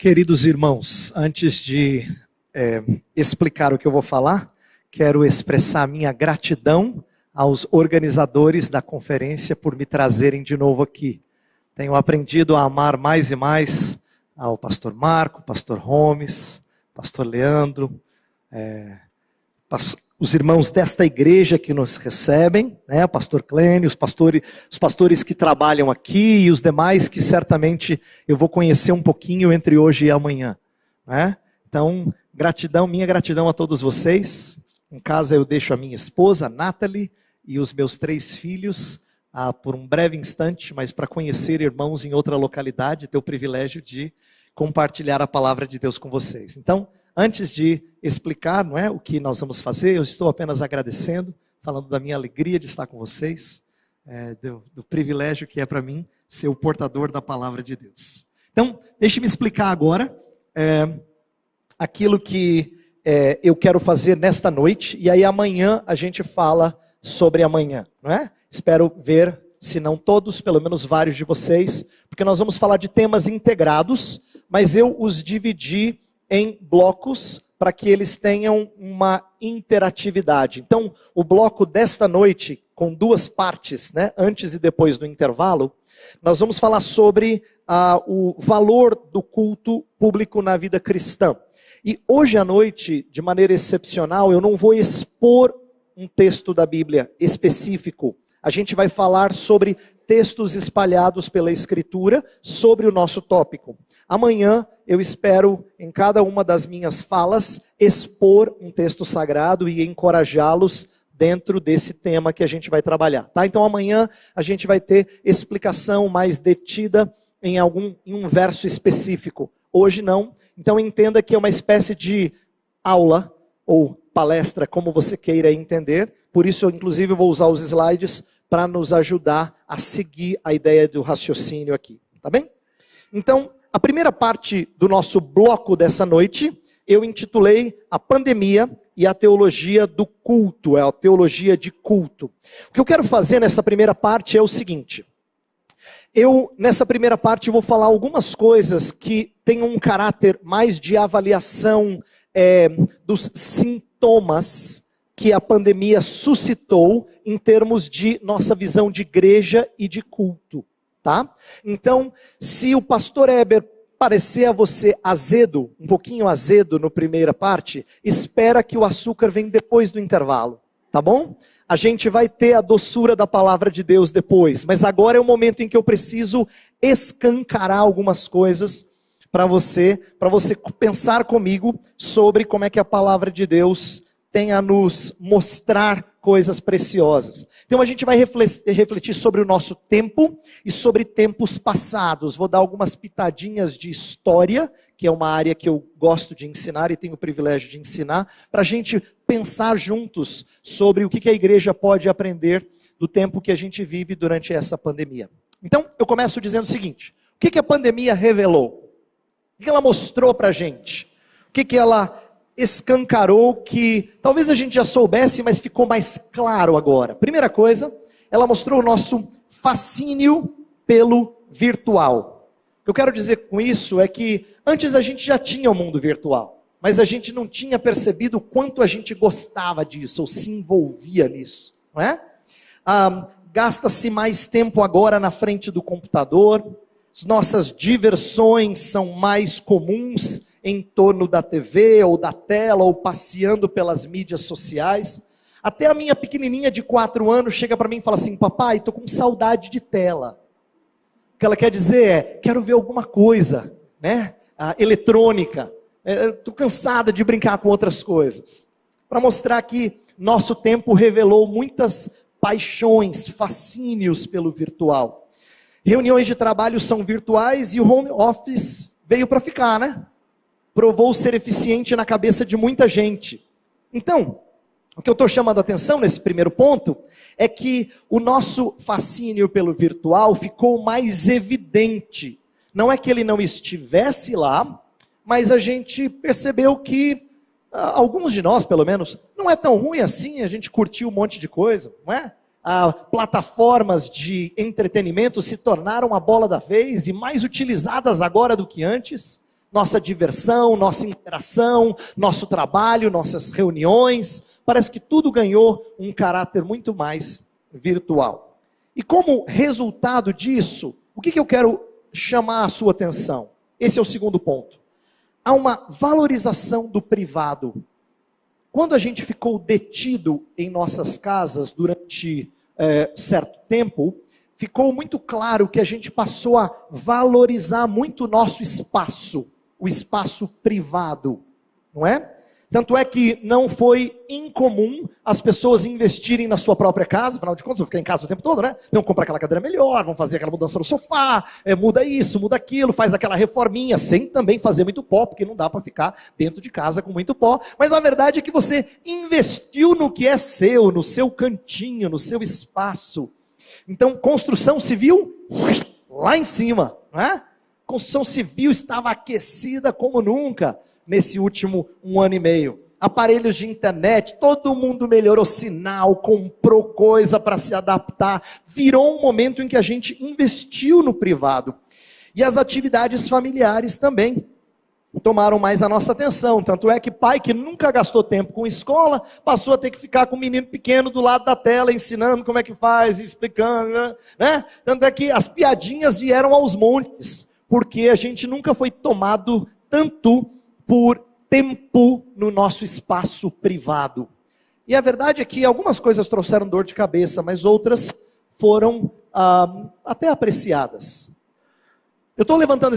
Queridos irmãos, antes de explicar o que eu vou falar, quero expressar minha gratidão aos organizadores da conferência por me trazerem de novo aqui. Tenho aprendido a amar mais e mais ao pastor Marco, pastor Holmes, pastor Leandro, os irmãos desta igreja que nos recebem, né, o pastor Clênio, os pastores que trabalham aqui e os demais que certamente eu vou conhecer um pouquinho entre hoje e amanhã, né? Então, minha gratidão a todos vocês. Em casa eu deixo a minha esposa, Nathalie, e os meus 3 filhos, por um breve instante, mas para conhecer irmãos em outra localidade, ter o privilégio de compartilhar a palavra de Deus com vocês. Então, antes de explicar, não é, o que nós vamos fazer, eu estou apenas agradecendo, falando da minha alegria de estar com vocês, do privilégio que é para mim ser o portador da palavra de Deus. Então, deixe-me explicar agora aquilo que eu quero fazer nesta noite, e aí amanhã a gente fala sobre amanhã, não é? Espero ver, se não todos, pelo menos vários de vocês, porque nós vamos falar de temas integrados, mas eu os dividi em blocos para que eles tenham uma interatividade. Então, o bloco desta noite, com 2 partes, né, antes e depois do intervalo, nós vamos falar sobre o valor do culto público na vida cristã. E hoje à noite, de maneira excepcional, eu não vou expor um texto da Bíblia específico. A gente vai falar sobre textos espalhados pela Escritura sobre o nosso tópico. Amanhã eu espero, em cada uma das minhas falas, expor um texto sagrado e encorajá-los dentro desse tema que a gente vai trabalhar. Tá? Então amanhã a gente vai ter explicação mais detida em um verso específico. Hoje não. Então entenda que é uma espécie de aula ou palestra, como você queira entender. Por isso eu inclusive vou usar os slides para nos ajudar a seguir a ideia do raciocínio aqui. Tá bem? Então, a primeira parte do nosso bloco dessa noite, eu intitulei A Pandemia e a Teologia do Culto, a teologia de culto. O que eu quero fazer nessa primeira parte é o seguinte. Nessa primeira parte, vou falar algumas coisas que têm um caráter mais de avaliação dos sintomas que a pandemia suscitou em termos de nossa visão de igreja e de culto. Tá? Então, se o pastor Heber parecer a você azedo, um pouquinho azedo na primeira parte, espera que o açúcar venha depois do intervalo, tá bom? A gente vai ter a doçura da palavra de Deus depois, mas agora é o momento em que eu preciso escancarar algumas coisas para você pensar comigo sobre como é que a palavra de Deus tem a nos mostrar coisas preciosas. Então a gente vai refletir sobre o nosso tempo e sobre tempos passados. Vou dar algumas pitadinhas de história, que é uma área que eu gosto de ensinar e tenho o privilégio de ensinar, para a gente pensar juntos sobre o que a igreja pode aprender do tempo que a gente vive durante essa pandemia. Então eu começo dizendo o seguinte: o que a pandemia revelou? O que ela mostrou para a gente? O que ela escancarou que talvez a gente já soubesse, mas ficou mais claro agora? Primeira coisa, ela mostrou o nosso fascínio pelo virtual. O que eu quero dizer com isso é que antes a gente já tinha o mundo virtual, mas a gente não tinha percebido o quanto a gente gostava disso, ou se envolvia nisso, não é? Gasta-se mais tempo agora na frente do computador, as nossas diversões são mais comuns em torno da TV, ou da tela, ou passeando pelas mídias sociais. Até a minha pequenininha de 4 anos chega para mim e fala assim: papai, estou com saudade de tela. O que ela quer dizer é, quero ver alguma coisa, né? Eletrônica. Estou cansada de brincar com outras coisas. Para mostrar que nosso tempo revelou muitas paixões, fascínios pelo virtual. Reuniões de trabalho são virtuais e o home office veio para ficar, né? Provou ser eficiente na cabeça de muita gente. Então, o que eu estou chamando a atenção nesse primeiro ponto é que o nosso fascínio pelo virtual ficou mais evidente. Não é que ele não estivesse lá, mas a gente percebeu que, alguns de nós pelo menos, não é tão ruim assim a gente curtir um monte de coisa, não é? Plataformas de entretenimento se tornaram a bola da vez e mais utilizadas agora do que antes. nossa diversão, nossa interação, nosso trabalho, nossas reuniões. Parece que tudo ganhou um caráter muito mais virtual. E como resultado disso, o que eu quero chamar a sua atenção? Esse é o segundo ponto. Há uma valorização do privado. Quando a gente ficou detido em nossas casas durante certo tempo, ficou muito claro que a gente passou a valorizar muito o nosso espaço, o espaço privado, não é? Tanto é que não foi incomum as pessoas investirem na sua própria casa, afinal de contas, vão ficar em casa o tempo todo, né? Então comprar aquela cadeira melhor, vão fazer aquela mudança no sofá, muda isso, muda aquilo, faz aquela reforminha, sem também fazer muito pó, porque não dá para ficar dentro de casa com muito pó. Mas a verdade é que você investiu no que é seu, no seu cantinho, no seu espaço. Então, construção civil, lá em cima, não é? Construção civil estava aquecida como nunca nesse último 1 ano e meio. Aparelhos de internet, todo mundo melhorou sinal, comprou coisa para se adaptar. Virou um momento em que a gente investiu no privado. E as atividades familiares também tomaram mais a nossa atenção. Tanto é que pai que nunca gastou tempo com escola, passou a ter que ficar com um menino pequeno do lado da tela, ensinando como é que faz, explicando, né? Tanto é que as piadinhas vieram aos montes, porque a gente nunca foi tomado tanto por tempo no nosso espaço privado. E a verdade é que algumas coisas trouxeram dor de cabeça, mas outras foram até apreciadas. Eu estou levantando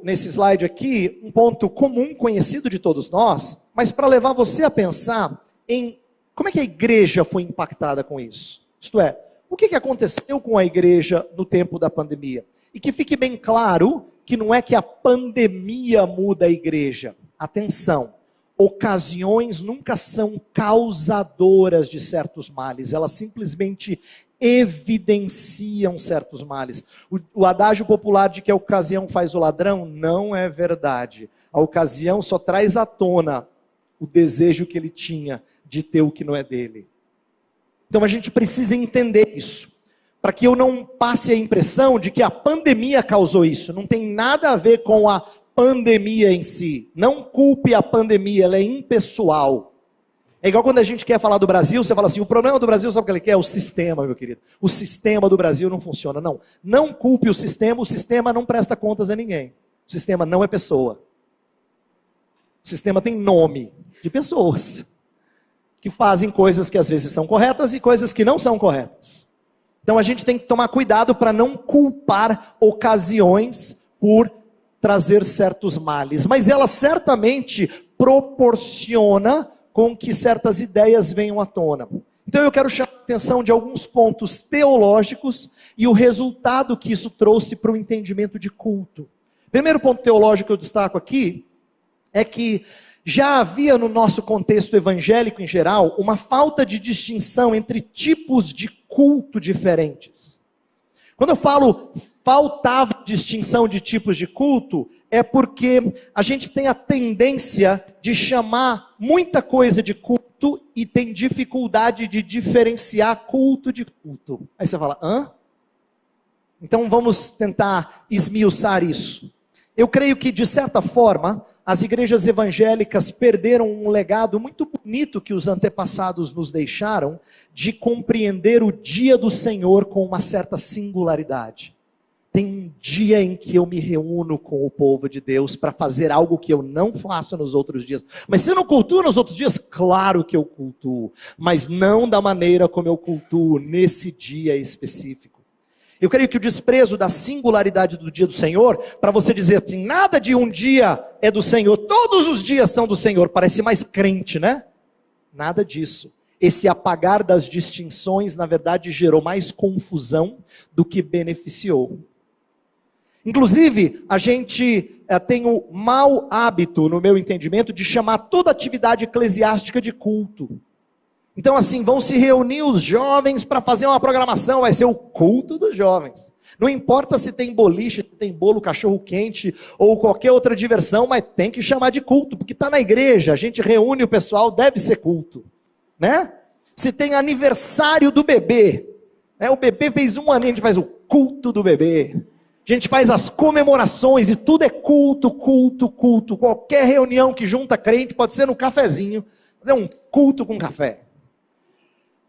nesse slide aqui, um ponto comum, conhecido de todos nós, mas para levar você a pensar em como é que a igreja foi impactada com isso. Isto é, o que aconteceu com a igreja no tempo da pandemia? E que fique bem claro que não é que a pandemia muda a igreja. Atenção, ocasiões nunca são causadoras de certos males, elas simplesmente evidenciam certos males. O adágio popular de que a ocasião faz o ladrão não é verdade. A ocasião só traz à tona o desejo que ele tinha de ter o que não é dele. Então a gente precisa entender isso, para que eu não passe a impressão de que a pandemia causou isso. Não tem nada a ver com a pandemia em si. Não culpe a pandemia, ela é impessoal. É igual quando a gente quer falar do Brasil, você fala assim, o problema do Brasil, sabe o que ele quer? É o sistema, meu querido. O sistema do Brasil não funciona. Não culpe o sistema não presta contas a ninguém. O sistema não é pessoa. O sistema tem nome de pessoas que fazem coisas que às vezes são corretas e coisas que não são corretas. Então a gente tem que tomar cuidado para não culpar ocasiões por trazer certos males. Mas ela certamente proporciona com que certas ideias venham à tona. Então eu quero chamar a atenção de alguns pontos teológicos e o resultado que isso trouxe para o entendimento de culto. Primeiro ponto teológico que eu destaco aqui é que já havia no nosso contexto evangélico em geral uma falta de distinção entre tipos de culto diferentes. Quando eu falo faltava distinção de tipos de culto, é porque a gente tem a tendência de chamar muita coisa de culto e tem dificuldade de diferenciar culto de culto. Aí você fala, hã? Então vamos tentar esmiuçar isso. Eu creio que, de certa forma, as igrejas evangélicas perderam um legado muito bonito que os antepassados nos deixaram, de compreender o dia do Senhor com uma certa singularidade. Tem um dia em que eu me reúno com o povo de Deus para fazer algo que eu não faço nos outros dias. Mas se eu não cultuo nos outros dias, claro que eu cultuo, mas não da maneira como eu cultuo nesse dia específico. Eu creio que o desprezo da singularidade do dia do Senhor, para você dizer assim, nada de um dia é do Senhor, todos os dias são do Senhor, parece mais crente, né? Nada disso. Esse apagar das distinções, na verdade, gerou mais confusão do que beneficiou. Inclusive, a gente tem o mau hábito, no meu entendimento, de chamar toda atividade eclesiástica de culto. Então assim, vão se reunir os jovens para fazer uma programação, vai ser o culto dos jovens. Não importa se tem boliche, se tem bolo, cachorro quente ou qualquer outra diversão, mas tem que chamar de culto, porque está na igreja, a gente reúne o pessoal, deve ser culto, né? Se tem aniversário do bebê, né? O bebê fez 1 ano, a gente faz o culto do bebê. A gente faz as comemorações e tudo é culto, culto, culto. Qualquer reunião que junta crente, pode ser no cafezinho, fazer um culto com café.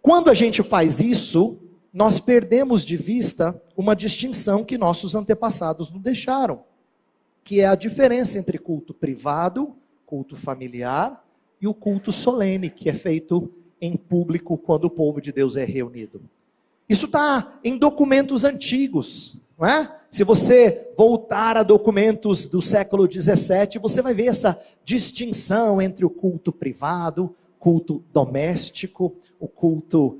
Quando a gente faz isso, nós perdemos de vista uma distinção que nossos antepassados nos deixaram, que é a diferença entre culto privado, culto familiar e o culto solene, que é feito em público quando o povo de Deus é reunido. Isso está em documentos antigos, não é? Se você voltar a documentos do século 17, você vai ver essa distinção entre o culto privado, culto doméstico, o culto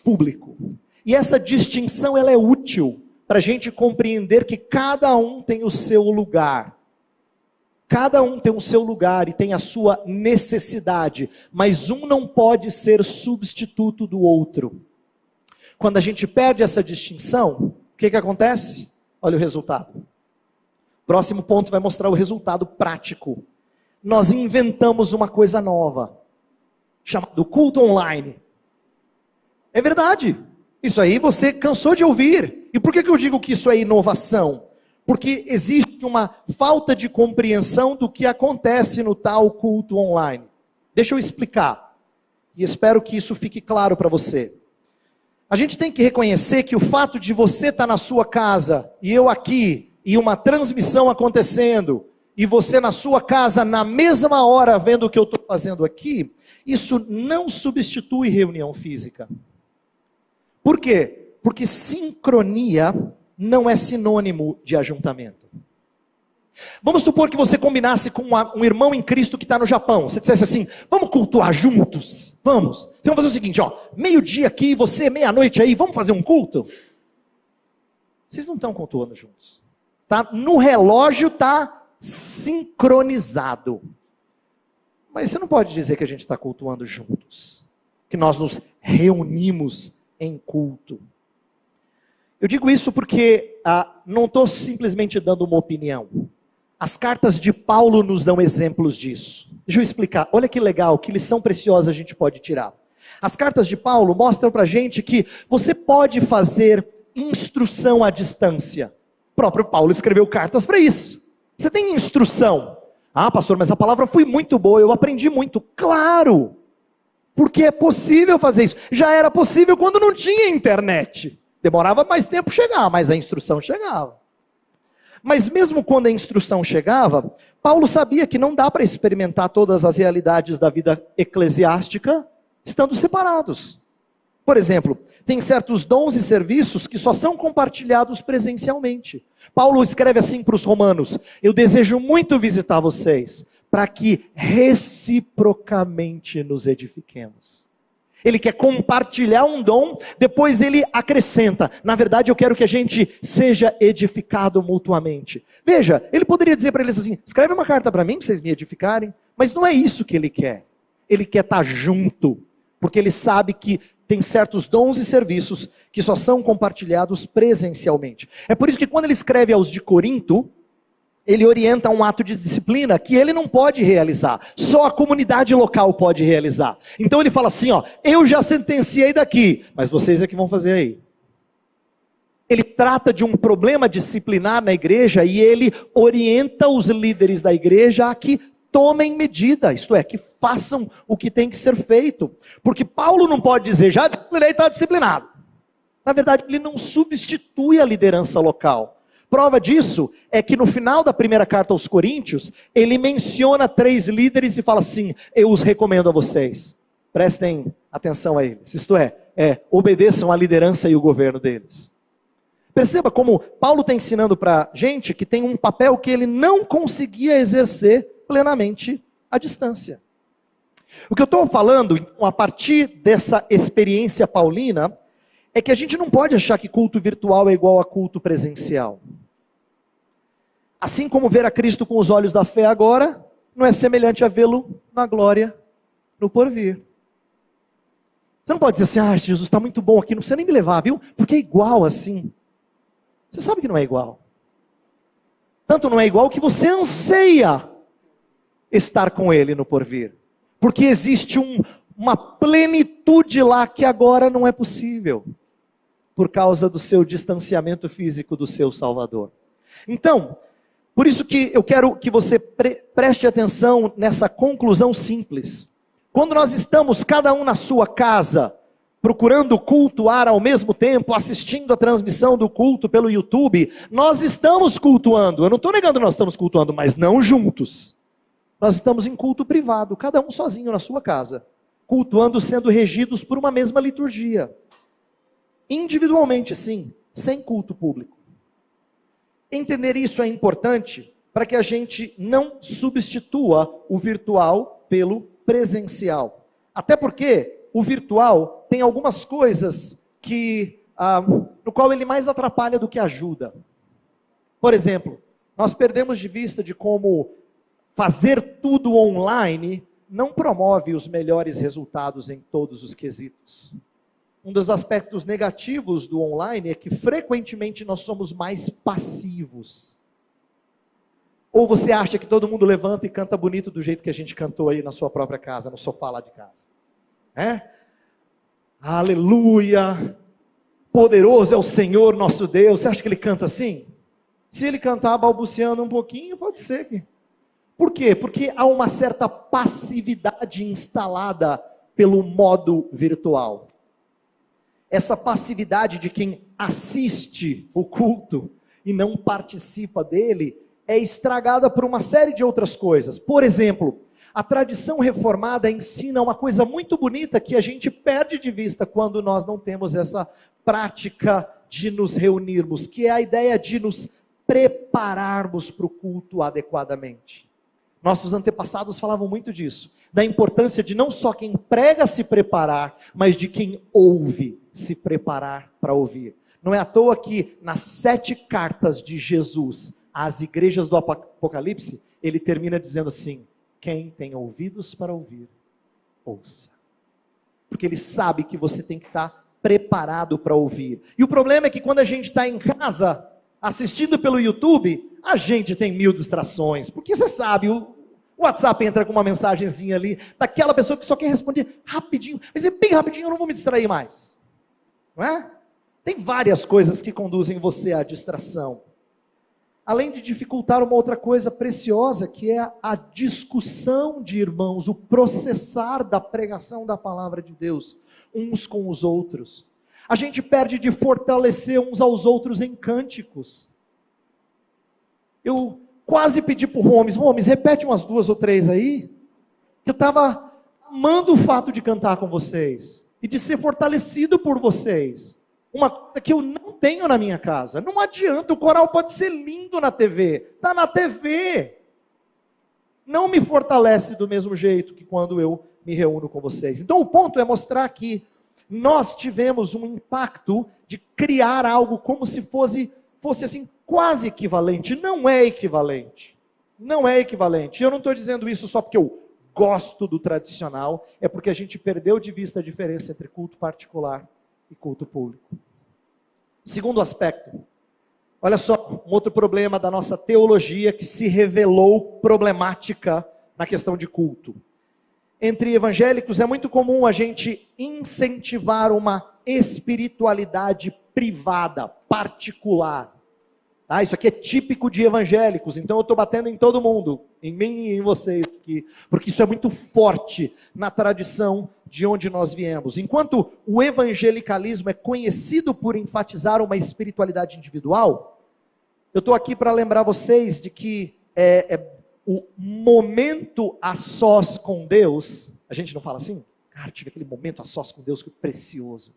público. E essa distinção ela é útil para a gente compreender que cada um tem o seu lugar. Cada um tem o seu lugar e tem a sua necessidade, mas um não pode ser substituto do outro. Quando a gente perde essa distinção, o que acontece? Olha o resultado. Próximo ponto vai mostrar o resultado prático. Nós inventamos uma coisa nova, chamado culto online. É verdade. Isso aí você cansou de ouvir. E por que eu digo que isso é inovação? Porque existe uma falta de compreensão do que acontece no tal culto online. Deixa eu explicar. E espero que isso fique claro para você. A gente tem que reconhecer que o fato de você estar na sua casa, e eu aqui, e uma transmissão acontecendo, e você na sua casa, na mesma hora, vendo o que eu estou fazendo aqui, isso não substitui reunião física. Por quê? Porque sincronia não é sinônimo de ajuntamento. Vamos supor que você combinasse com um irmão em Cristo que está no Japão. Você dissesse assim, vamos cultuar juntos? Vamos. Então vamos fazer o seguinte, meio-dia aqui, você meia-noite aí, vamos fazer um culto? Vocês não estão cultuando juntos. Tá? No relógio está sincronizado. Mas você não pode dizer que a gente está cultuando juntos. Que nós nos reunimos em culto. Eu digo isso porque não estou simplesmente dando uma opinião. As cartas de Paulo nos dão exemplos disso. Deixa eu explicar. Olha que legal, que lição preciosa a gente pode tirar. As cartas de Paulo mostram para a gente que você pode fazer instrução à distância. O próprio Paulo escreveu cartas para isso. Você tem instrução. Ah, pastor, mas a palavra foi muito boa, eu aprendi muito. Claro, porque é possível fazer isso. Já era possível quando não tinha internet. Demorava mais tempo chegar, mas a instrução chegava. Mas mesmo quando a instrução chegava, Paulo sabia que não dá para experimentar todas as realidades da vida eclesiástica estando separados. Por exemplo, tem certos dons e serviços que só são compartilhados presencialmente. Paulo escreve assim para os romanos, eu desejo muito visitar vocês, para que reciprocamente nos edifiquemos. Ele quer compartilhar um dom, depois ele acrescenta. Na verdade, eu quero que a gente seja edificado mutuamente. Veja, ele poderia dizer para eles assim, escreve uma carta para mim, para vocês me edificarem. Mas não é isso que ele quer. Ele quer estar junto, porque ele sabe que tem certos dons e serviços que só são compartilhados presencialmente. É por isso que quando ele escreve aos de Corinto, ele orienta um ato de disciplina que ele não pode realizar, só a comunidade local pode realizar. Então ele fala assim, eu já sentenciei daqui, mas vocês é que vão fazer aí. Ele trata de um problema disciplinar na igreja e ele orienta os líderes da igreja a que tomem medida, isto é, que façam o que tem que ser feito. Porque Paulo não pode dizer, já disciplinei, está disciplinado. Na verdade, ele não substitui a liderança local. Prova disso é que no final da primeira carta aos Coríntios, ele menciona 3 líderes e fala assim, eu os recomendo a vocês. Prestem atenção a eles. Isto é, obedeçam à liderança e o governo deles. Perceba como Paulo está ensinando para a gente que tem um papel que ele não conseguia exercer plenamente à distância. O que eu estou falando, a partir dessa experiência paulina, é que a gente não pode achar que culto virtual é igual a culto presencial. Assim como ver a Cristo com os olhos da fé agora, não é semelhante a vê-lo na glória no porvir. Você não pode dizer assim, Jesus está muito bom aqui, não precisa nem me levar, viu? Porque é igual assim. Você sabe que não é igual. Tanto não é igual que você anseia estar com Ele no porvir. Porque existe uma plenitude lá que agora não é possível. por causa do seu distanciamento físico do seu Salvador. Então, por isso que eu quero que você preste atenção nessa conclusão simples. Quando nós estamos cada um na sua casa, procurando cultuar ao mesmo tempo, assistindo a transmissão do culto pelo YouTube, nós estamos cultuando. Eu não estou negando que nós estamos cultuando, mas não juntos. Nós estamos em culto privado, cada um sozinho na sua casa, cultuando, sendo regidos por uma mesma liturgia. Individualmente, sim, sem culto público. Entender isso é importante para que a gente não substitua o virtual pelo presencial. Até porque o virtual tem algumas coisas no qual ele mais atrapalha do que ajuda. Por exemplo, nós perdemos de vista de como fazer tudo online não promove os melhores resultados em todos os quesitos. Um dos aspectos negativos do online é que frequentemente nós somos mais passivos. Ou você acha que todo mundo levanta e canta bonito do jeito que a gente cantou aí na sua própria casa, no sofá lá de casa. Aleluia! Poderoso é o Senhor nosso Deus. Você acha que ele canta assim? Se ele cantar balbuciando um pouquinho, pode ser que... Por quê? Porque há uma certa passividade instalada pelo modo virtual. Essa passividade de quem assiste o culto e não participa dele é estragada por uma série de outras coisas. Por exemplo, a tradição reformada ensina uma coisa muito bonita que a gente perde de vista quando nós não temos essa prática de nos reunirmos, que é a ideia de nos prepararmos para o culto adequadamente. Nossos antepassados falavam muito disso, da importância de não só quem prega se preparar, mas de quem ouve se preparar para ouvir. Não é à toa que nas 7 cartas de Jesus às igrejas do Apocalipse, ele termina dizendo assim: quem tem ouvidos para ouvir, ouça. Porque ele sabe que você tem que estar preparado para ouvir. E o problema é que quando a gente está em casa, assistindo pelo YouTube, a gente tem 1000 distrações. Porque você sabe, o WhatsApp entra com uma mensagenzinha ali, daquela pessoa que só quer responder rapidinho. Mas é bem rapidinho, eu não vou me distrair mais. Não é? Tem várias coisas que conduzem você à distração. Além de dificultar uma outra coisa preciosa, que é a discussão de irmãos, o processar da pregação da palavra de Deus, uns com os outros. A gente perde de fortalecer uns aos outros em cânticos. Eu quase pedi para o Gomes, repete umas 2 ou 3 aí. Eu estava amando o fato de cantar com vocês, e de ser fortalecido por vocês. Uma coisa que eu não tenho na minha casa. Não adianta, o coral pode ser lindo na TV. Está na TV. Não me fortalece do mesmo jeito que quando eu me reúno com vocês. Então o ponto é mostrar que nós tivemos um impacto de criar algo como se fosse assim, quase equivalente. Não é equivalente. Não é equivalente. Eu não estou dizendo isso só porque eu gosto do tradicional. É porque a gente perdeu de vista a diferença entre culto particular e culto público. Segundo aspecto, olha só, um outro problema da nossa teologia que se revelou problemática na questão de culto. Entre evangélicos é muito comum a gente incentivar uma espiritualidade privada, particular. Isso aqui é típico de evangélicos, então eu estou batendo em todo mundo, em mim e em vocês aqui, porque isso é muito forte na tradição de onde nós viemos. Enquanto o evangelicalismo é conhecido por enfatizar uma espiritualidade individual, eu estou aqui para lembrar vocês de que o momento a sós com Deus, a gente não fala assim? Cara, tive aquele momento a sós com Deus, que precioso.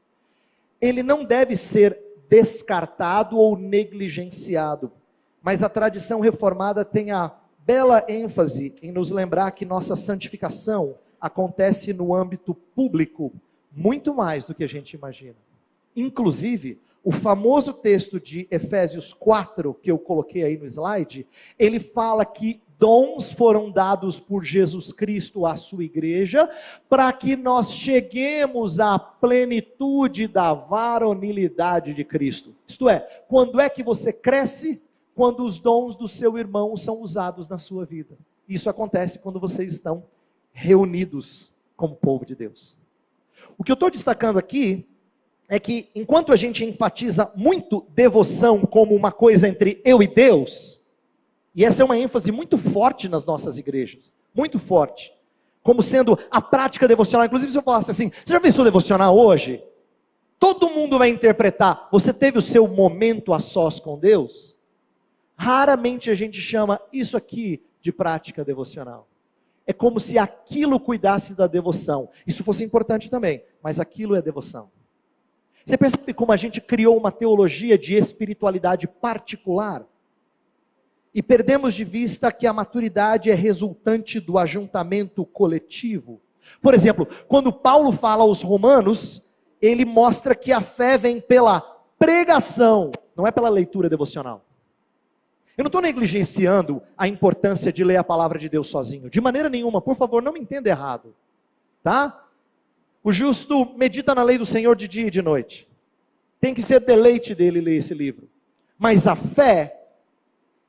Ele não deve ser descartado ou negligenciado, mas a tradição reformada tem a bela ênfase em nos lembrar que nossa santificação acontece no âmbito público, muito mais do que a gente imagina. Inclusive, o famoso texto de Efésios 4, que eu coloquei aí no slide, ele fala que dons foram dados por Jesus Cristo à sua igreja, para que nós cheguemos à plenitude da varonilidade de Cristo. Isto é, quando é que você cresce? Quando os dons do seu irmão são usados na sua vida. Isso acontece quando vocês estão reunidos como povo de Deus. O que eu estou destacando aqui é que enquanto a gente enfatiza muito devoção como uma coisa entre eu e Deus, e essa é uma ênfase muito forte nas nossas igrejas, muito forte, como sendo a prática devocional. Inclusive, se eu falasse assim, você já pensou devocional hoje? Todo mundo vai interpretar, você teve o seu momento a sós com Deus? Raramente a gente chama isso aqui de prática devocional. É como se aquilo cuidasse da devoção. Isso fosse importante também, mas aquilo é devoção. Você percebe como a gente criou uma teologia de espiritualidade particular? E perdemos de vista que a maturidade é resultante do ajuntamento coletivo. Por exemplo, quando Paulo fala aos romanos, ele mostra que a fé vem pela pregação, não é pela leitura devocional. Eu não estou negligenciando a importância de ler a palavra de Deus sozinho, de maneira nenhuma, por favor, não me entenda errado, tá? O justo medita na lei do Senhor de dia e de noite, tem que ser deleite dele ler esse livro, mas a fé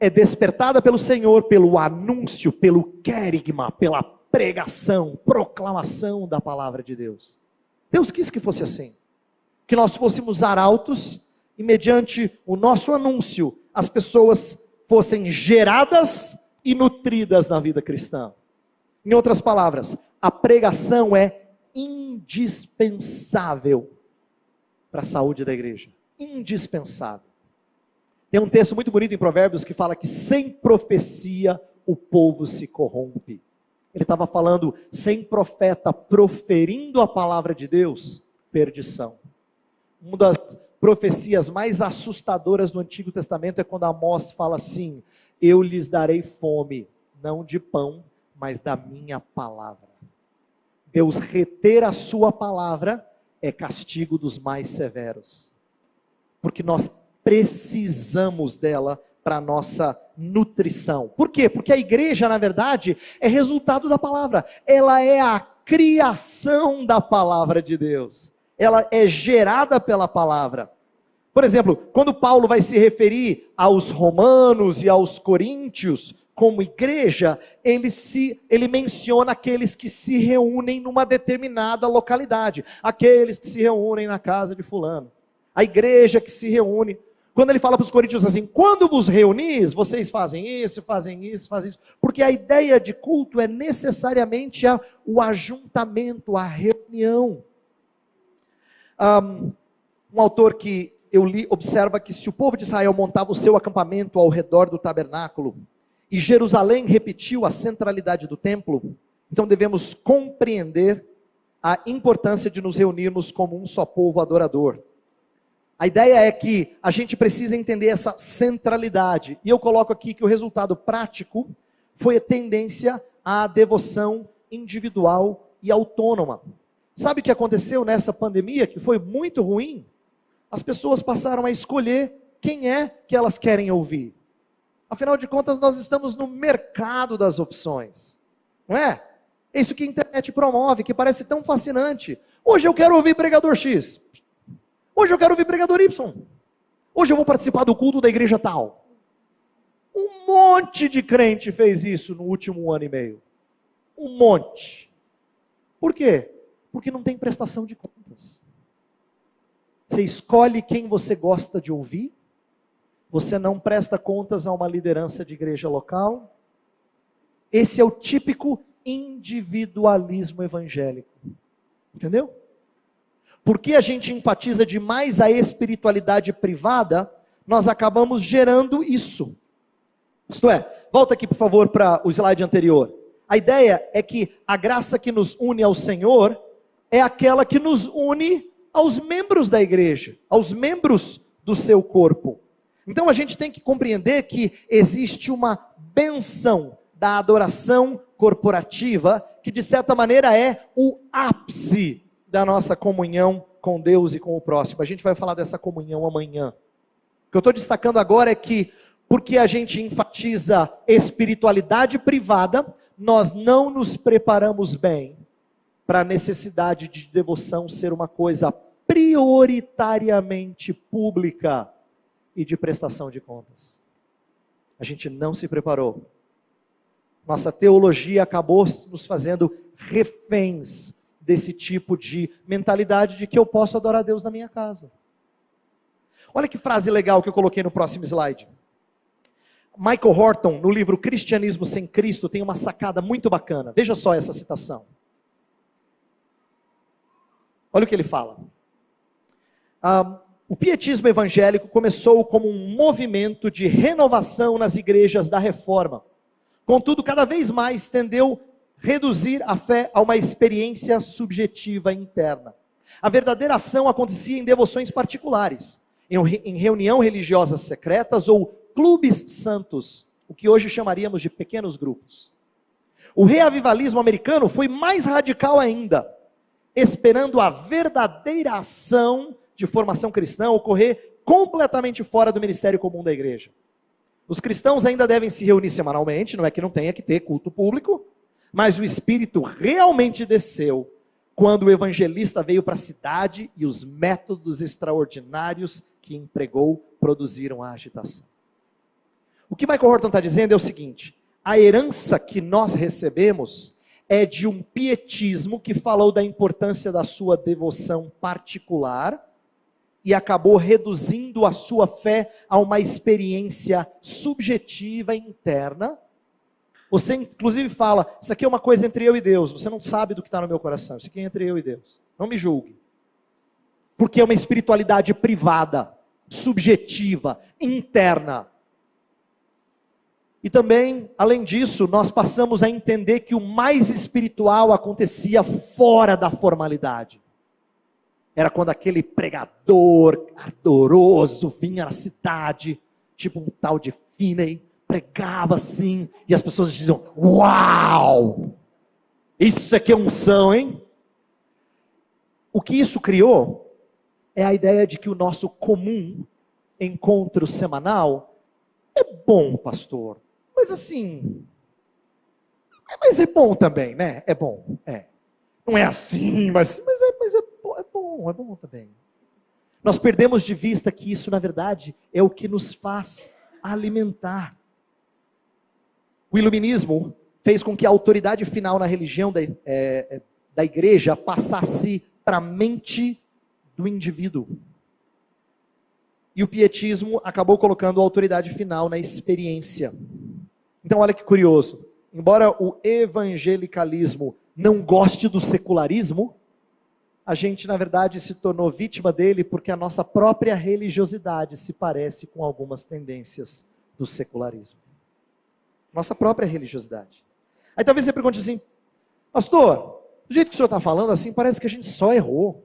é despertada pelo Senhor, pelo anúncio, pelo querigma, pela pregação, proclamação da palavra de Deus. Deus quis que fosse assim, que nós fôssemos arautos, e mediante o nosso anúncio, as pessoas fossem geradas e nutridas na vida cristã. Em outras palavras, a pregação é indispensável para a saúde da igreja. Indispensável. Tem um texto muito bonito em Provérbios que fala que sem profecia o povo se corrompe. Ele estava falando, sem profeta proferindo a palavra de Deus, perdição. Uma das profecias mais assustadoras do Antigo Testamento é quando Amós fala assim, eu lhes darei fome, não de pão, mas da minha palavra. Deus reter a sua palavra é castigo dos mais severos, porque nós precisamos dela para a nossa nutrição. Por quê? Porque a igreja, na verdade, é resultado da palavra, ela é a criação da palavra de Deus. Ela é gerada pela palavra. Por exemplo, quando Paulo vai se referir aos romanos e aos coríntios como igreja, ele menciona aqueles que se reúnem numa determinada localidade, aqueles que se reúnem na casa de fulano, a igreja que se reúne. Quando ele fala para os coríntios assim, quando vos reunis, vocês fazem isso, porque a ideia de culto é necessariamente o ajuntamento, a reunião. Um autor que eu li observa que se o povo de Israel montava o seu acampamento ao redor do tabernáculo e Jerusalém repetiu a centralidade do templo, então devemos compreender a importância de nos reunirmos como um só povo adorador. A ideia é que a gente precisa entender essa centralidade, e eu coloco aqui que o resultado prático foi a tendência à devoção individual e autônoma. Sabe o que aconteceu nessa pandemia, que foi muito ruim? As pessoas passaram a escolher quem é que elas querem ouvir. Afinal de contas, nós estamos no mercado das opções, não é? É isso que a internet promove, que parece tão fascinante. Hoje eu quero ouvir pregador X. Hoje eu quero ouvir pregador Y. Hoje eu vou participar do culto da igreja tal. Um monte de crente fez isso no último ano e meio. Um monte. Por quê? Porque não tem prestação de contas. Você escolhe quem você gosta de ouvir, você não presta contas a uma liderança de igreja local. Esse é o típico individualismo evangélico. Entendeu? Porque a gente enfatiza demais a espiritualidade privada, nós acabamos gerando isso. Isto é, volta aqui por favor para o slide anterior. A ideia é que a graça que nos une ao Senhor é aquela que nos une aos membros da igreja, aos membros do seu corpo. Então a gente tem que compreender que existe uma bênção da adoração corporativa, que de certa maneira é o ápice da nossa comunhão com Deus e com o próximo. A gente vai falar dessa comunhão amanhã. O que eu estou destacando agora é que, porque a gente enfatiza espiritualidade privada, nós não nos preparamos bem para a necessidade de devoção ser uma coisa prioritariamente pública e de prestação de contas. A gente não se preparou. Nossa teologia acabou nos fazendo reféns desse tipo de mentalidade de que eu posso adorar a Deus na minha casa. Olha que frase legal que eu coloquei no próximo slide. Michael Horton, no livro Cristianismo Sem Cristo, tem uma sacada muito bacana. Veja só essa citação. Olha o que ele fala. O pietismo evangélico começou como um movimento de renovação nas igrejas da Reforma. Contudo, cada vez mais tendeu a reduzir a fé a uma experiência subjetiva interna. A verdadeira ação acontecia em devoções particulares, em reunião religiosas secretas ou clubes santos, o que hoje chamaríamos de pequenos grupos. O reavivalismo americano foi mais radical ainda, esperando a verdadeira ação de formação cristã ocorrer completamente fora do ministério comum da igreja. Os cristãos ainda devem se reunir semanalmente, não é que não tenha que ter culto público, mas o Espírito realmente desceu quando o evangelista veio para a cidade e os métodos extraordinários que empregou produziram a agitação. O que Michael Horton está dizendo é o seguinte: a herança que nós recebemos é de um pietismo que falou da importância da sua devoção particular e acabou reduzindo a sua fé a uma experiência subjetiva interna. Você inclusive fala, isso aqui é uma coisa entre eu e Deus, você não sabe do que está no meu coração, isso aqui é entre eu e Deus, não me julgue. Porque é uma espiritualidade privada, subjetiva, interna. E também, além disso, nós passamos a entender que o mais espiritual acontecia fora da formalidade. Era quando aquele pregador ardoroso vinha na cidade, tipo um tal de Finney, pregava assim, e as pessoas diziam, uau! Isso aqui é unção, hein? O que isso criou é a ideia de que o nosso comum encontro semanal é bom, pastor. Mas assim, mas é bom também, né? É bom, é. Não é assim, mas é bom também. Nós perdemos de vista que isso, na verdade, é o que nos faz alimentar. O iluminismo fez com que a autoridade final na religião da igreja passasse para a mente do indivíduo. E o pietismo acabou colocando a autoridade final na experiência. Então olha que curioso, embora o evangelicalismo não goste do secularismo, a gente na verdade se tornou vítima dele porque a nossa própria religiosidade se parece com algumas tendências do secularismo. Nossa própria religiosidade. Aí talvez você pergunte assim, pastor, do jeito que o senhor está falando assim, parece que a gente só errou.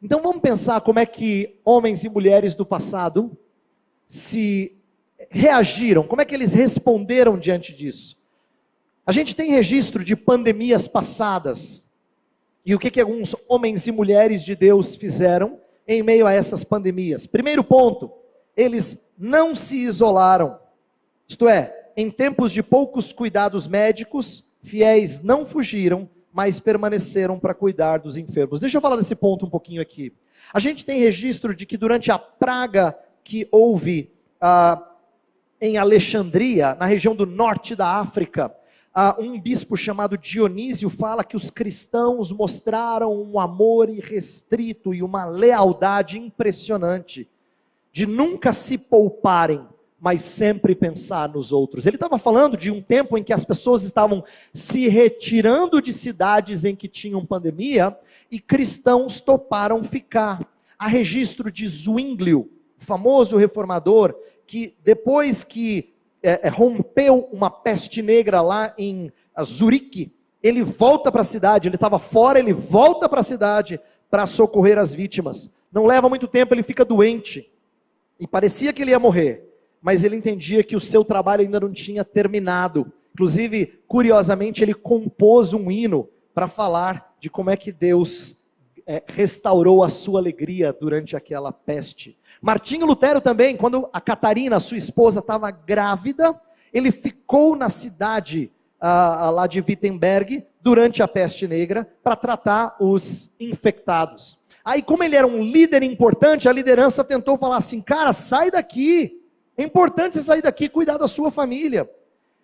Então vamos pensar como é que homens e mulheres do passado se reagiram, como é que eles responderam diante disso. A gente tem registro de pandemias passadas, e o que alguns homens e mulheres de Deus fizeram em meio a essas pandemias. Primeiro ponto, eles não se isolaram, isto é, em tempos de poucos cuidados médicos, fiéis não fugiram, mas permaneceram para cuidar dos enfermos. Deixa eu falar desse ponto um pouquinho aqui. A gente tem registro de que durante a praga que houve em Alexandria, na região do norte da África, um bispo chamado Dionísio fala que os cristãos mostraram um amor irrestrito e uma lealdade impressionante, de nunca se pouparem, mas sempre pensar nos outros. Ele estava falando de um tempo em que as pessoas estavam se retirando de cidades em que tinham pandemia, e cristãos toparam ficar. Há registro de Zwinglio, famoso reformador, que depois que rompeu uma peste negra lá em Zurique, ele volta para a cidade, ele estava fora, ele volta para a cidade para socorrer as vítimas. Não leva muito tempo, ele fica doente, e parecia que ele ia morrer, mas ele entendia que o seu trabalho ainda não tinha terminado. Inclusive, curiosamente, ele compôs um hino para falar de como é que Deus restaurou a sua alegria durante aquela peste. Martinho Lutero também, quando a Catarina, sua esposa, estava grávida, ele ficou na cidade lá de Wittenberg durante a peste negra para tratar os infectados. Aí, como ele era um líder importante, a liderança tentou falar assim, cara, sai daqui, é importante você sair daqui e cuidar da sua família.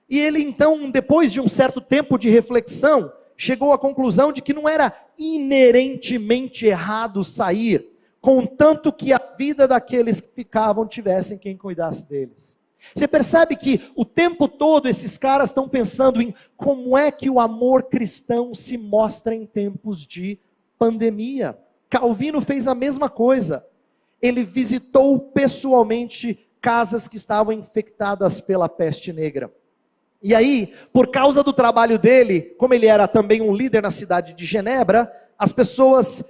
E ele então, depois de um certo tempo de reflexão, chegou à conclusão de que não era inerentemente errado sair, contanto que a vida daqueles que ficavam tivessem quem cuidasse deles. Você percebe que o tempo todo esses caras estão pensando em como é que o amor cristão se mostra em tempos de pandemia. Calvino fez a mesma coisa. Ele visitou pessoalmente casas que estavam infectadas pela peste negra. E aí, por causa do trabalho dele, como ele era também um líder na cidade de Genebra, as pessoas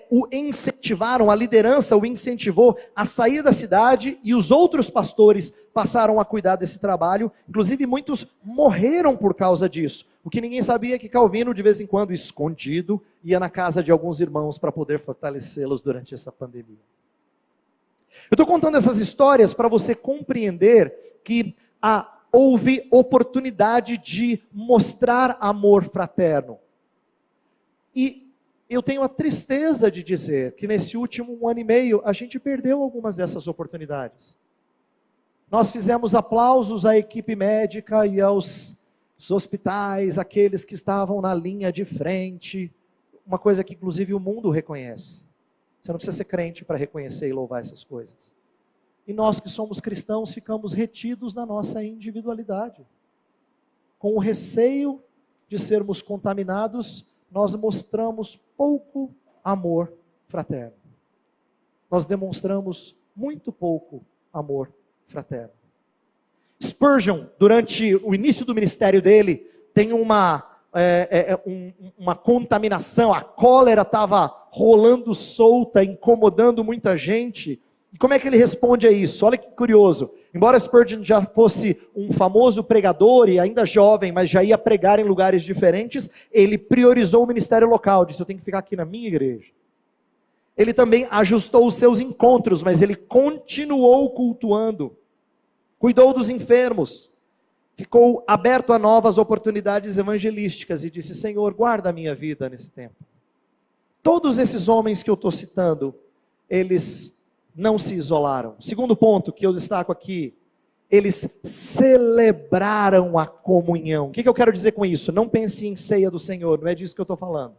o incentivaram, a liderança o incentivou a sair da cidade, e os outros pastores passaram a cuidar desse trabalho. Inclusive muitos morreram por causa disso. O que ninguém sabia é que Calvino, de vez em quando, escondido, ia na casa de alguns irmãos para poder fortalecê-los durante essa pandemia. Eu estou contando essas histórias para você compreender que houve oportunidade de mostrar amor fraterno. E eu tenho a tristeza de dizer que nesse último 1 ano e meio, a gente perdeu algumas dessas oportunidades. Nós fizemos aplausos à equipe médica e aos hospitais, aqueles que estavam na linha de frente, uma coisa que inclusive o mundo reconhece. Você não precisa ser crente para reconhecer e louvar essas coisas. E nós que somos cristãos ficamos retidos na nossa individualidade. Com o receio de sermos contaminados, nós mostramos pouco amor fraterno. Nós demonstramos muito pouco amor fraterno. Spurgeon, durante o início do ministério dele, tem uma contaminação, a cólera estava rolando solta, incomodando muita gente. E como é que ele responde a isso? Olha que curioso. Embora Spurgeon já fosse um famoso pregador e ainda jovem, mas já ia pregar em lugares diferentes, ele priorizou o ministério local, disse: eu tenho que ficar aqui na minha igreja. Ele também ajustou os seus encontros, mas ele continuou cultuando, cuidou dos enfermos, ficou aberto a novas oportunidades evangelísticas e disse: Senhor, guarda a minha vida nesse tempo. Todos esses homens que eu estou citando, eles não se isolaram. Segundo ponto que eu destaco aqui, eles celebraram a comunhão. O que eu quero dizer com isso? Não pense em ceia do Senhor, não é disso que eu estou falando.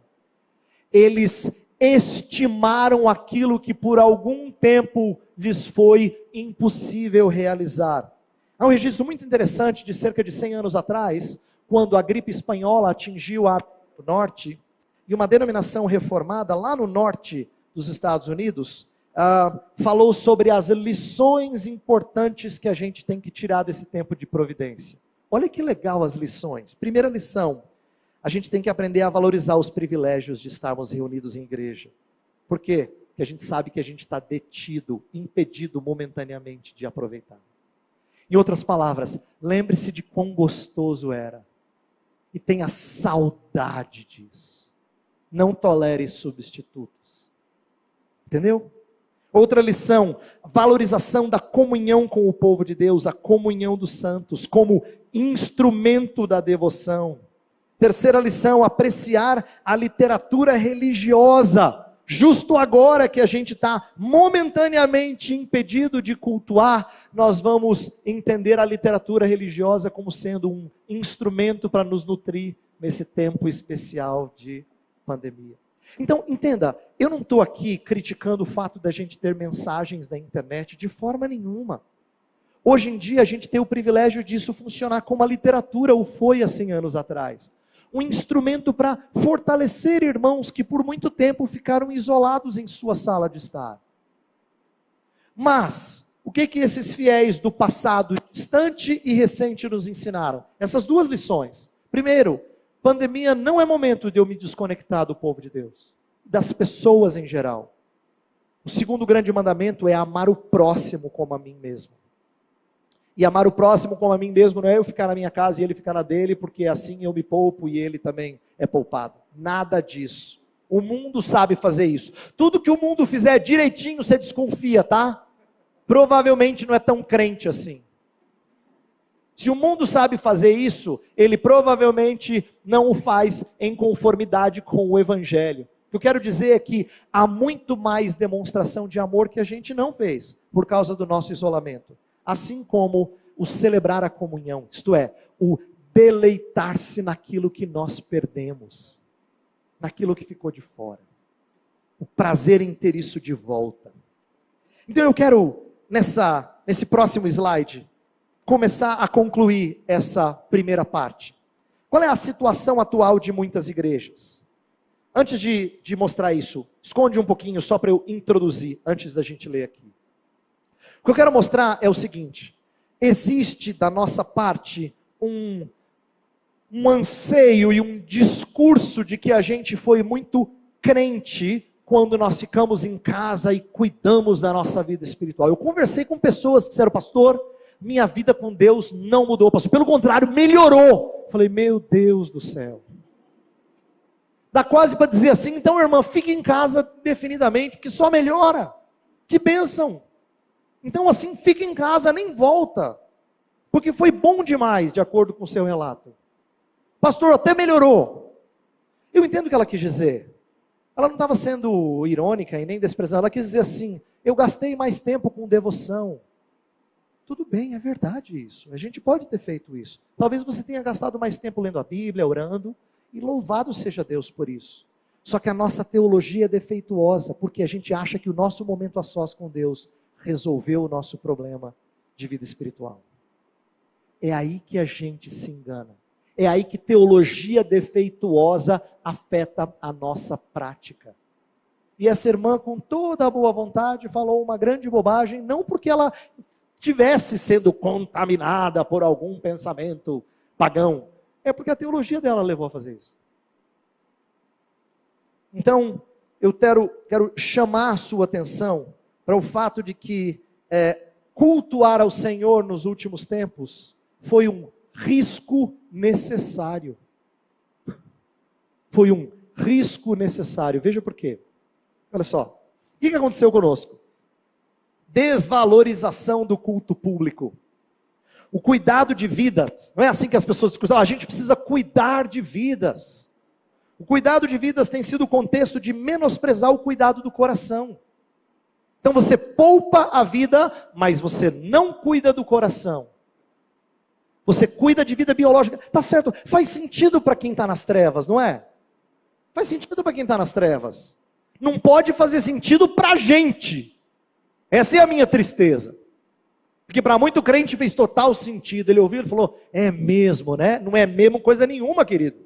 Eles estimaram aquilo que por algum tempo lhes foi impossível realizar. Há um registro muito interessante de cerca de 100 anos atrás, quando a gripe espanhola atingiu a norte, e uma denominação reformada lá no norte dos Estados Unidos, falou sobre as lições importantes que a gente tem que tirar desse tempo de providência. Olha que legal as lições. Primeira lição: a gente tem que aprender a valorizar os privilégios de estarmos reunidos em igreja. Por quê? Porque a gente sabe que a gente está detido, impedido momentaneamente de aproveitar. Em outras palavras, lembre-se de quão gostoso era e tenha saudade disso. Não tolere substitutos. Entendeu? Outra lição: valorização da comunhão com o povo de Deus, a comunhão dos santos, como instrumento da devoção. Terceira lição: apreciar a literatura religiosa. Justo agora que a gente está momentaneamente impedido de cultuar, nós vamos entender a literatura religiosa como sendo um instrumento para nos nutrir nesse tempo especial de pandemia. Então, entenda, eu não estou aqui criticando o fato da gente ter mensagens na internet de forma nenhuma. Hoje em dia a gente tem o privilégio disso funcionar como a literatura o foi há 100 anos atrás. Um instrumento para fortalecer irmãos que por muito tempo ficaram isolados em sua sala de estar. Mas, o que esses fiéis do passado distante e recente nos ensinaram? Essas duas lições. Primeiro, pandemia não é momento de eu me desconectar do povo de Deus, das pessoas em geral. O segundo grande mandamento é amar o próximo como a mim mesmo. E amar o próximo como a mim mesmo não é eu ficar na minha casa e ele ficar na dele, porque assim eu me poupo e ele também é poupado. Nada disso. O mundo sabe fazer isso. Tudo que o mundo fizer direitinho, você desconfia, tá? Provavelmente não é tão crente assim. Se o mundo sabe fazer isso, ele provavelmente não o faz em conformidade com o Evangelho. O que eu quero dizer é que há muito mais demonstração de amor que a gente não fez, por causa do nosso isolamento. Assim como o celebrar a comunhão, isto é, o deleitar-se naquilo que nós perdemos, naquilo que ficou de fora. O prazer em ter isso de volta. Então eu quero, nesse próximo slide, começar a concluir essa primeira parte. Qual é a situação atual de muitas igrejas? Antes de mostrar isso, esconde um pouquinho só para eu introduzir, antes da gente ler aqui. O que eu quero mostrar é o seguinte: existe da nossa parte um anseio e um discurso de que a gente foi muito crente quando nós ficamos em casa e cuidamos da nossa vida espiritual. Eu conversei com pessoas que disseram: pastor, minha vida com Deus não mudou, pastor, pelo contrário, melhorou. Falei: meu Deus do céu. Dá quase para dizer assim: então, irmã, fique em casa definidamente, que só melhora. Que bênção. Então, assim, fique em casa, nem volta, porque foi bom demais, de acordo com o seu relato. Pastor, até melhorou. Eu entendo o que ela quis dizer. Ela não estava sendo irônica e nem desprezando. Ela quis dizer assim: eu gastei mais tempo com devoção. Tudo bem, é verdade isso. A gente pode ter feito isso. Talvez você tenha gastado mais tempo lendo a Bíblia, orando, e louvado seja Deus por isso. Só que a nossa teologia é defeituosa, porque a gente acha que o nosso momento a sós com Deus resolveu o nosso problema de vida espiritual. É aí que a gente se engana. É aí que teologia defeituosa afeta a nossa prática. E essa irmã, com toda a boa vontade, falou uma grande bobagem, não porque ela estivesse sendo contaminada por algum pensamento pagão, é porque a teologia dela levou a fazer isso. Então, eu quero chamar a sua atenção para o fato de que cultuar ao Senhor nos últimos tempos foi um risco necessário. Foi um risco necessário. Veja por quê. Olha só. O que aconteceu conosco? Desvalorização do culto público. O cuidado de vidas. Não é assim que as pessoas discutem: a gente precisa cuidar de vidas. O cuidado de vidas tem sido o contexto de menosprezar o cuidado do coração. Então você poupa a vida, mas você não cuida do coração. Você cuida de vida biológica. Tá certo, faz sentido para quem está nas trevas, não é? Faz sentido para quem está nas trevas. Não pode fazer sentido para a gente. Essa é a minha tristeza. Porque para muito crente fez total sentido. Ele ouviu e falou: é mesmo, né? Não é mesmo coisa nenhuma, querido.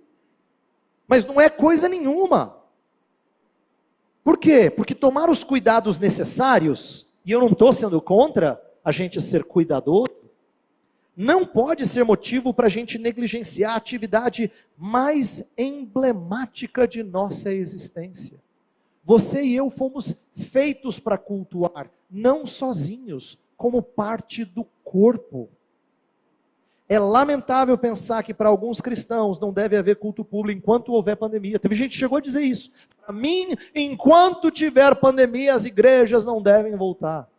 Mas não é coisa nenhuma. Por quê? Porque tomar os cuidados necessários, e eu não estou sendo contra a gente ser cuidadoso, não pode ser motivo para a gente negligenciar a atividade mais emblemática de nossa existência. Você e eu fomos feitos para cultuar, não sozinhos, como parte do corpo. É lamentável pensar que para alguns cristãos não deve haver culto público enquanto houver pandemia. Teve gente que chegou a dizer isso. Para mim, enquanto tiver pandemia, as igrejas não devem voltar.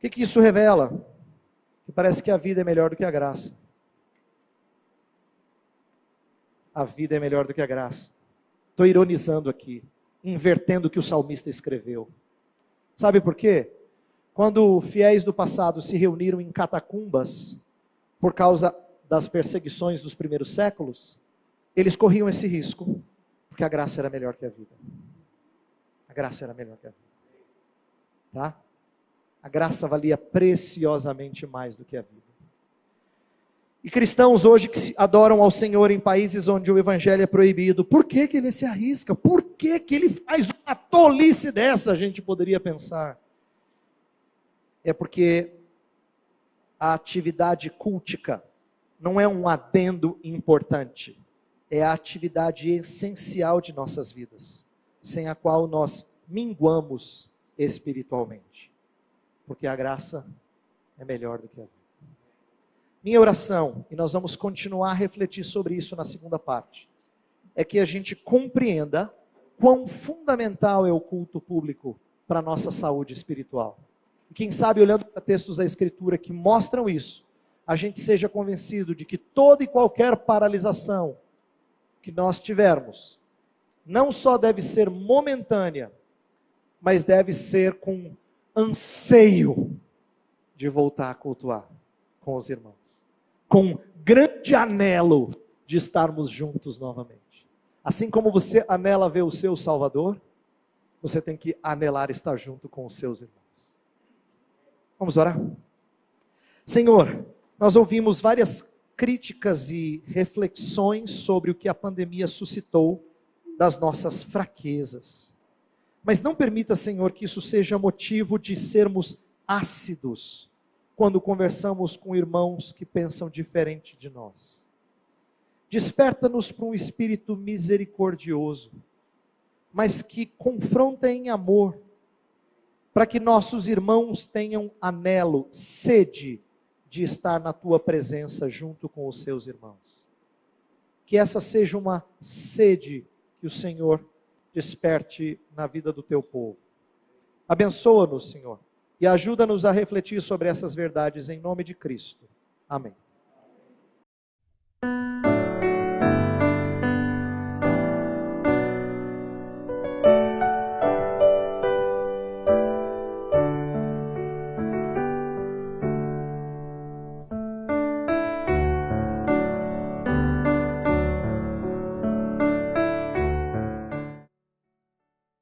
O que isso revela? Que parece que a vida é melhor do que a graça. A vida é melhor do que a graça. Estou ironizando aqui, invertendo o que o salmista escreveu. Sabe por quê? Quando fiéis do passado se reuniram em catacumbas, por causa das perseguições dos primeiros séculos, eles corriam esse risco, porque a graça era melhor que a vida. A graça era melhor que a vida. Tá? A graça valia preciosamente mais do que a vida. E cristãos hoje que adoram ao Senhor em países onde o evangelho é proibido, por que ele se arrisca? Por que ele faz uma tolice dessa, a gente poderia pensar? É porque a atividade cultica não é um adendo importante, é a atividade essencial de nossas vidas, sem a qual nós minguamos espiritualmente, porque a graça é melhor do que a vida. Minha oração, e nós vamos continuar a refletir sobre isso na segunda parte, é que a gente compreenda quão fundamental é o culto público para a nossa saúde espiritual. E quem sabe, olhando para textos da Escritura que mostram isso, a gente seja convencido de que toda e qualquer paralisação que nós tivermos, não só deve ser momentânea, mas deve ser com anseio de voltar a cultuar com os irmãos. com grande anelo de estarmos juntos novamente. Assim como você anela ver o seu Salvador, você tem que anelar estar junto com os seus irmãos. Vamos orar? Senhor, nós ouvimos várias críticas e reflexões sobre o que a pandemia suscitou das nossas fraquezas. Mas não permita, Senhor, que isso seja motivo de sermos ácidos quando conversamos com irmãos que pensam diferente de nós. Desperta-nos para um espírito misericordioso, mas que confronta em amor, para que nossos irmãos tenham anelo, sede de estar na tua presença junto com os seus irmãos. Que essa seja uma sede que o Senhor desperte na vida do teu povo. Abençoa-nos, Senhor, e ajuda-nos a refletir sobre essas verdades em nome de Cristo. Amém.